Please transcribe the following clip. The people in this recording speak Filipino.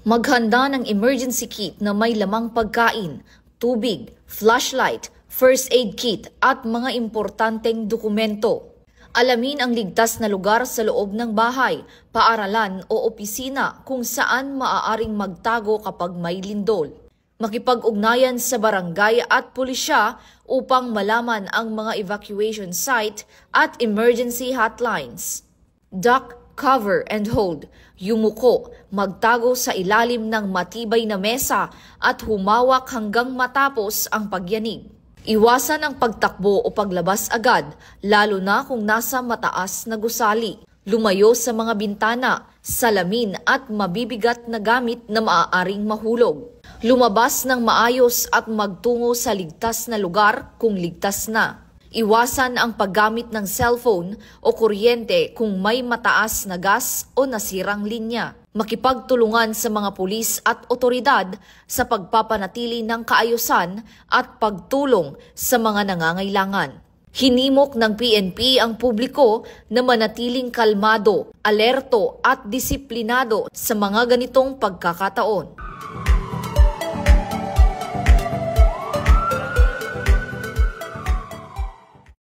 Maghanda ng emergency kit na may lamang pagkain, tubig, flashlight, first aid kit at mga importanteng dokumento. Alamin ang ligtas na lugar sa loob ng bahay, paaralan o opisina kung saan maaaring magtago kapag may lindol. Makipag-ugnayan sa barangay at pulisya upang malaman ang mga evacuation site at emergency hotlines. Duck, cover and hold. Yumuko, magtago sa ilalim ng matibay na mesa at humawak hanggang matapos ang pagyanig. Iwasan ang pagtakbo o paglabas agad, lalo na kung nasa mataas na gusali. Lumayo sa mga bintana, salamin at mabibigat na gamit na maaaring mahulog. Lumabas ng maayos at magtungo sa ligtas na lugar kung ligtas na. Iwasan ang paggamit ng cellphone o kuryente kung may mataas na gas o nasirang linya. Makipagtulungan sa mga pulis at otoridad sa pagpapanatili ng kaayusan at pagtulong sa mga nangangailangan. Hinimok ng PNP ang publiko na manatiling kalmado, alerto at disiplinado sa mga ganitong pagkakataon.